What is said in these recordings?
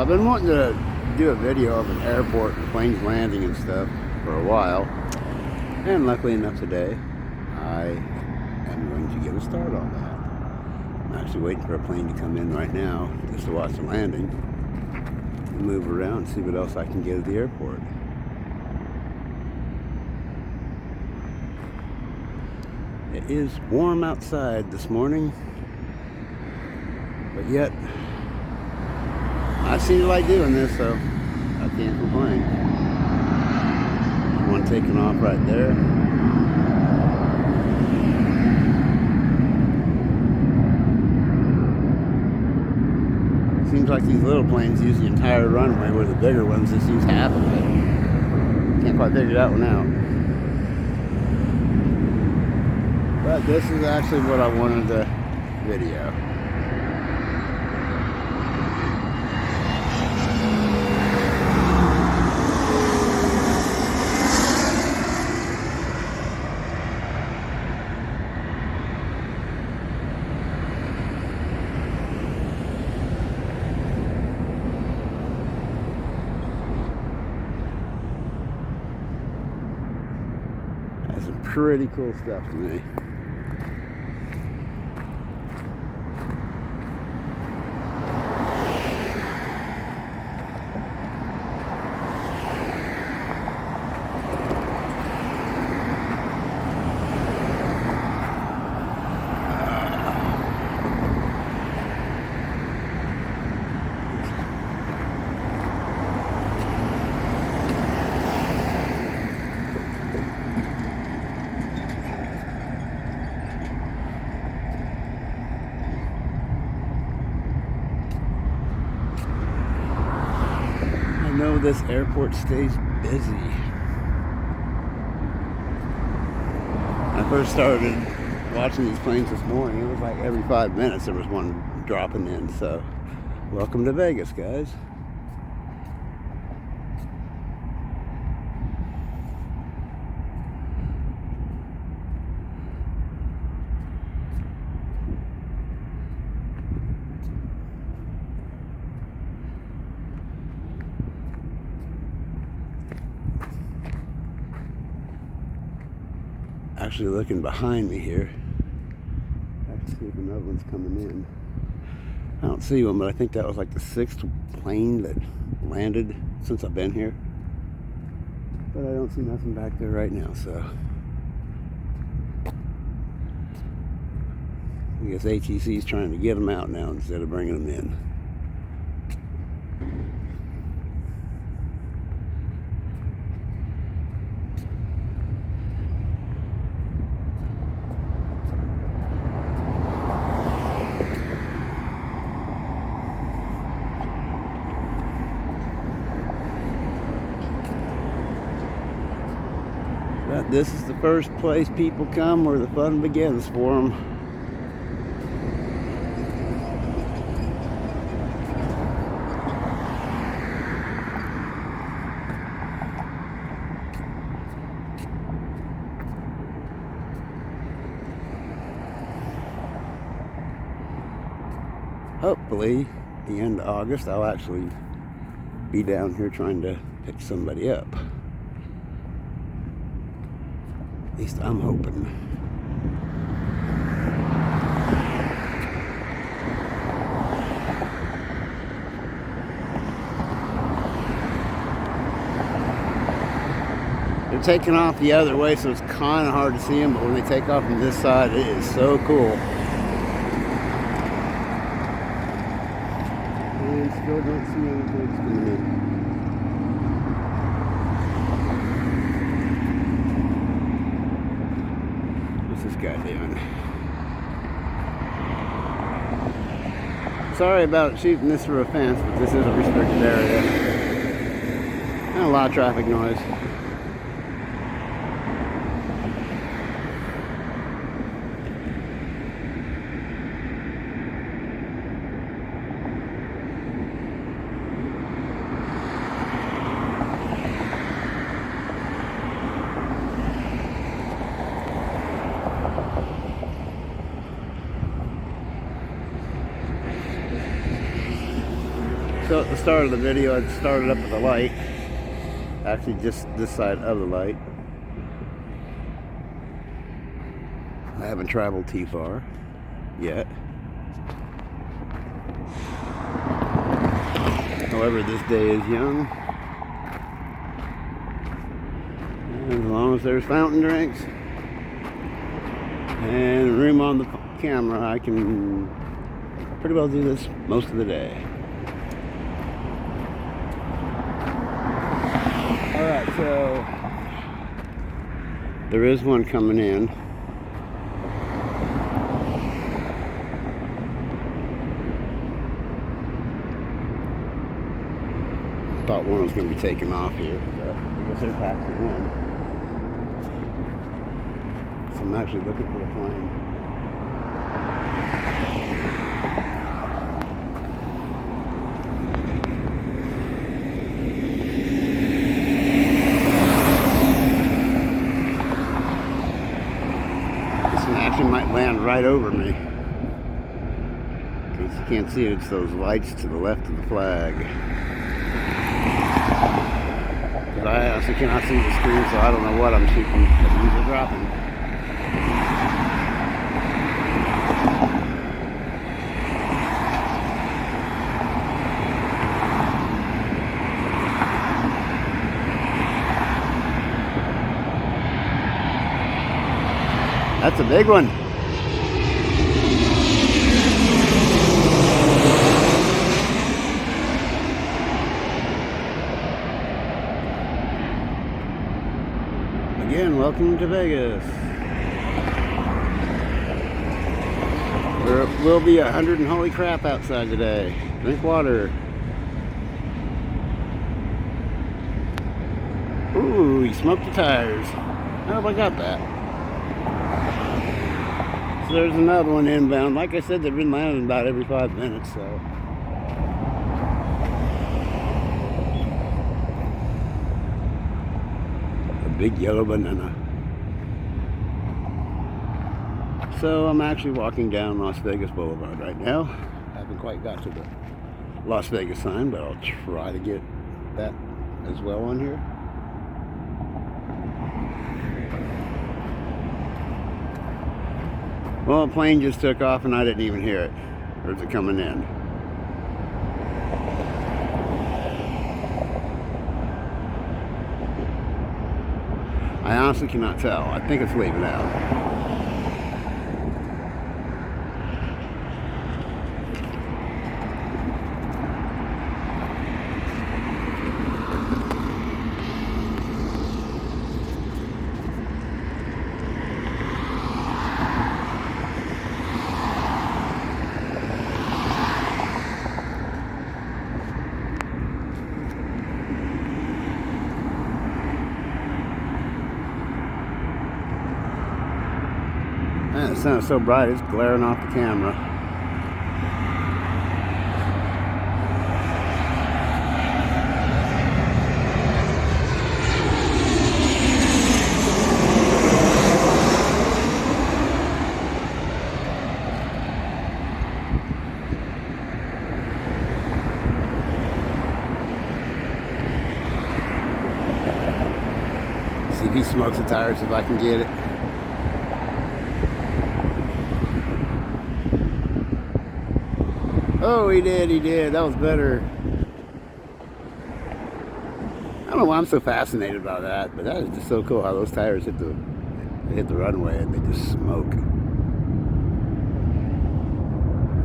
been wanting to do a video of an airport and planes landing and stuff for a while, and luckily enough today I am going to get a start on that. I'm actually waiting for a plane to come in right now just to watch the landing and move around and see what else I can get at the airport. It is warm outside this morning, but yet I seem to like doing this, so I can't complain. One taking off right there. Seems like these little planes use the entire runway, where the bigger ones just use half of it. Can't quite figure that one out. But this is actually what I wanted to video. That's some pretty cool stuff to me. I know this airport stays busy. When I first started watching these planes this morning, it was like every 5 minutes there was one dropping in. So, welcome to Vegas, guys. Actually looking behind me here. I have to see if another one's coming in. I don't see one, but I think that was like the 6th plane that landed since I've been here. But I don't see nothing back there right now, so I guess ATC is trying to get them out now instead of bringing them in. But this is the first place people come where the fun begins for them. Hopefully, the end of August, I'll actually be down here trying to pick somebody up. At least I'm hoping. They're taking off the other way, so it's kind of hard to see them, but when they take off from this side, it is so cool. And still don't see any planes coming in. This guy doing? Sorry about shooting this through a fence, but this is a restricted area. And a lot of traffic noise. So at the start of the video, I started up with the light. Actually, just this side of the light. I haven't traveled too far yet. However, this day is young. And as long as there's fountain drinks and room on the camera, I can pretty well do this most of the day. Alright, so there is one coming in. Thought one was going to be taken off here, but I guess they're passing in. So I'm actually looking for a plane. This one actually might land right over me. In case you can't see it, it's those lights to the left of the flag. I honestly cannot see the screen, so I don't know what I'm shooting. The leaves are dropping. That's a big one. Again, welcome to Vegas. There will be 100 and holy crap outside today. Drink water. Ooh, he smoked the tires. Oh, I got that. So there's another one inbound. Like I said, they've been landing about every 5 minutes, so. Big yellow banana. So I'm actually walking down Las Vegas Boulevard right now. I haven't quite got to the Las Vegas sign, but I'll try to get that as well on here. Well, a plane just took off and I didn't even hear it. Or is it coming in? I honestly cannot tell. I think it's leaving out. Man, the sun is so bright, it's glaring off the camera. See if he smokes the tires if I can get it. Oh, he did. That was better. I don't know why I'm so fascinated by that, but that is just so cool how those tires hit the runway and they just smoke. I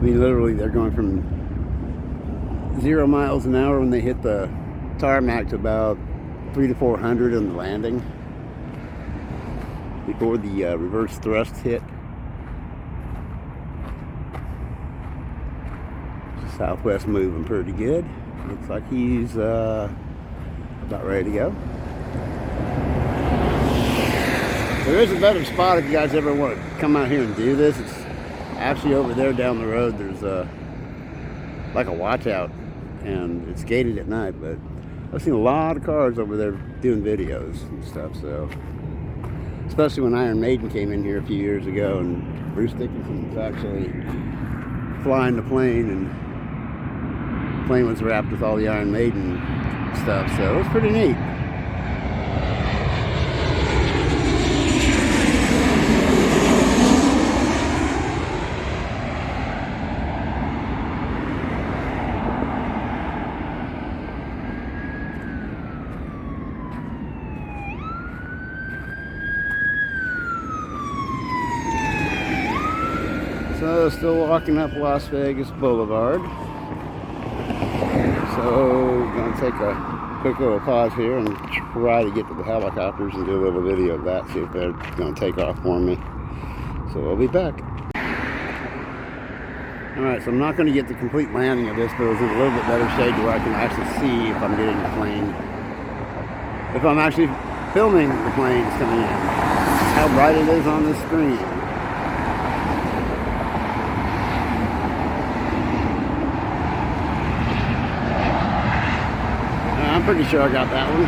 mean, literally, they're going from 0 miles an hour when they hit the tarmac to about 300 to 400 on the landing before the reverse thrust hit. Southwest moving pretty good. Looks like he's about ready to go. There is a better spot if you guys ever want to come out here and do this. It's actually over there down the road. There's like a watch out, and it's gated at night, but I've seen a lot of cars over there doing videos and stuff, so especially when Iron Maiden came in here a few years ago and Bruce Dickinson was actually flying the plane and plane was wrapped with all the Iron Maiden stuff, so it was pretty neat. So still walking up Las Vegas Boulevard. So gonna take a quick little pause here and try to get to the helicopters and do a little video of that, see if they're gonna take off for me. So I'll be back. Alright, so I'm not gonna get the complete landing of this, but it's in a little bit better shade where I can actually see if I'm getting the plane. If I'm actually filming the planes coming in. How bright it is on the screen. I'm pretty sure I got that one.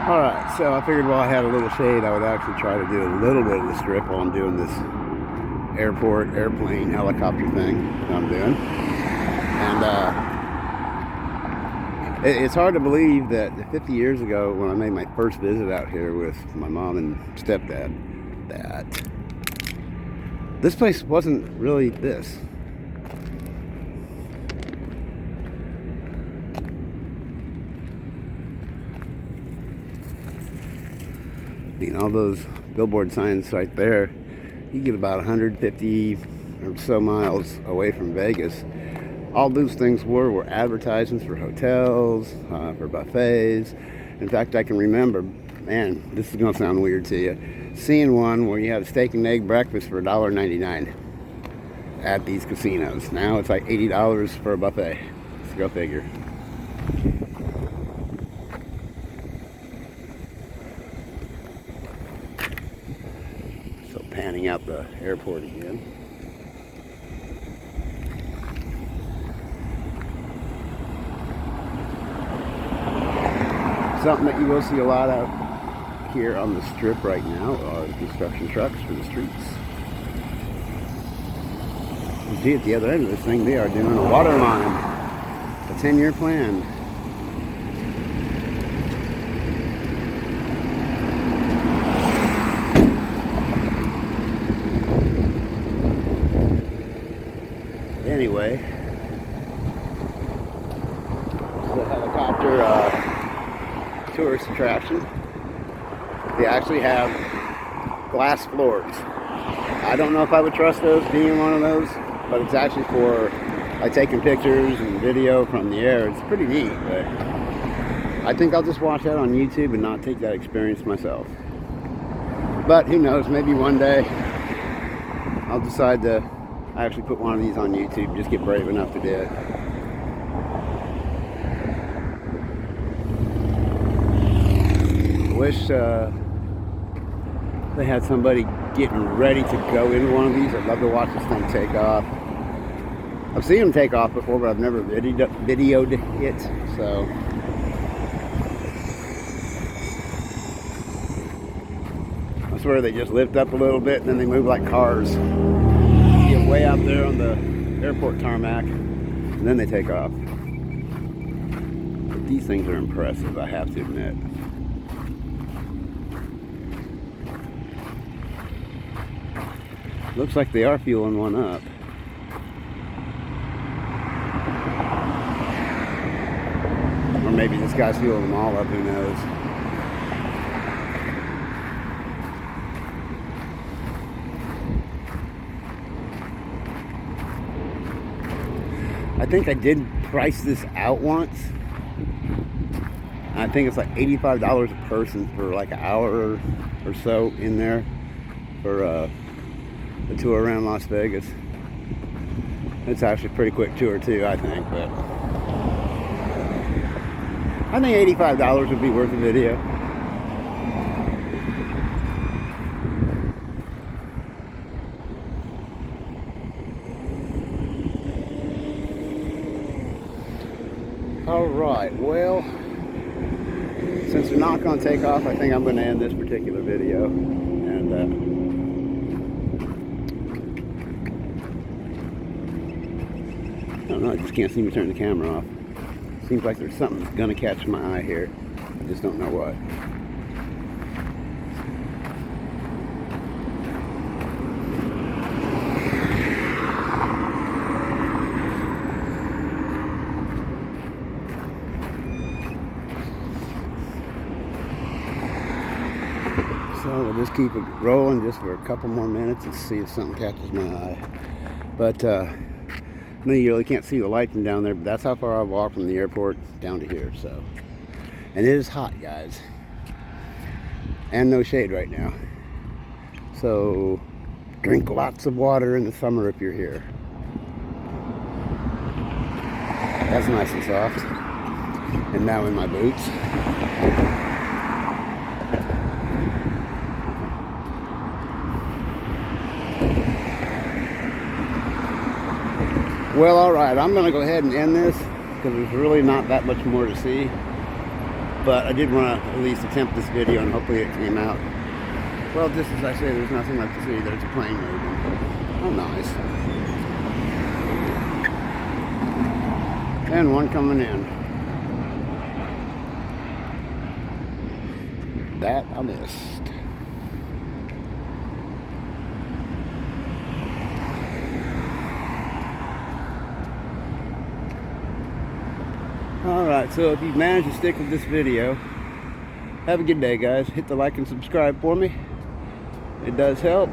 Alright, so I figured while I had a little shade, I would actually try to do a little bit of the strip while I'm doing this airport, airplane, helicopter thing that I'm doing. And it's hard to believe that 50 years ago, when I made my first visit out here with my mom and stepdad, that this place wasn't really this. All those billboard signs right there, you get about 150 or so miles away from Vegas. All those things were advertisements for hotels, for buffets. In fact, I can remember, man, this is gonna sound weird to you, seeing one where you had a steak and egg breakfast for $1.99 at these casinos. Now it's like $80 for a buffet. Let's go figure. Panning out the airport again. Something that you will see a lot out here on the strip right now are construction trucks for the streets. You see at the other end of this thing, they are doing a water line, a 10-year plan. Anyway, it's a helicopter tourist attraction. They actually have glass floors. I don't know if I would trust those, being one of those, but it's actually for like taking pictures and video from the air. It's pretty neat, but I think I'll just watch that on YouTube and not take that experience myself. But who knows, maybe one day I'll decide to actually put one of these on YouTube, just get brave enough to do it. I wish they had somebody getting ready to go into one of these. I'd love to watch this thing take off. I've seen them take off before, but I've never videoed it, so. I swear they just lift up a little bit and then they move like cars. Get way out there on the airport tarmac and then they take off. But these things are impressive, I have to admit. Looks like they are fueling one up. Or maybe this guy's fueling them all up, who knows. I think I did price this out once. I think it's like $85 a person for like an hour or so in there for the tour around Las Vegas. It's actually a pretty quick tour too, I think, but I think $85 would be worth a video. Alright, well, since they're not going to take off, I think I'm going to end this particular video. And don't know, I just can't seem to turn the camera off. Seems like there's something that's gonna catch my eye here. I just don't know what. So we'll just keep it rolling just for a couple more minutes and see if something catches my eye. But no, you really can't see the light from down there, but that's how far I've walked from the airport down to here. So, and it is hot, guys, and no shade right now. So drink lots of water in the summer if you're here. That's nice and soft. And now in my boots. Well, alright, I'm going to go ahead and end this because there's really not that much more to see. But I did want to at least attempt this video and hopefully it came out. Well, just as I say, there's nothing left to see. There's a plane moving. Oh, nice. And one coming in. That I missed. Alright, so if you've managed to stick with this video, have a good day, guys. Hit the like and subscribe for me. It does help.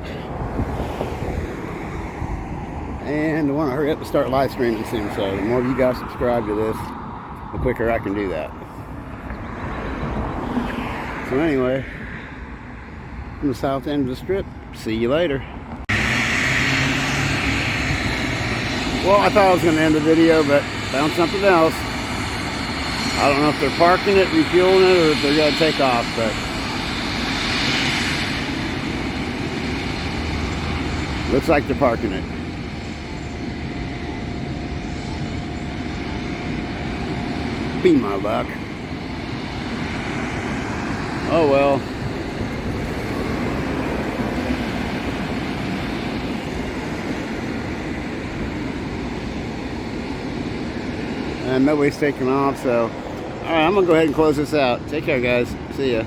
And I want to hurry up and start live streaming soon, so the more of you guys subscribe to this, the quicker I can do that. So anyway, from the south end of the strip, see you later. Well, I thought I was going to end the video, but found something else. I don't know if they're parking it, refueling it, or if they're going to take off, but looks like they're parking it. Be my luck. Oh well. And nobody's taking off, so alright, I'm gonna go ahead and close this out. Take care, guys. See ya.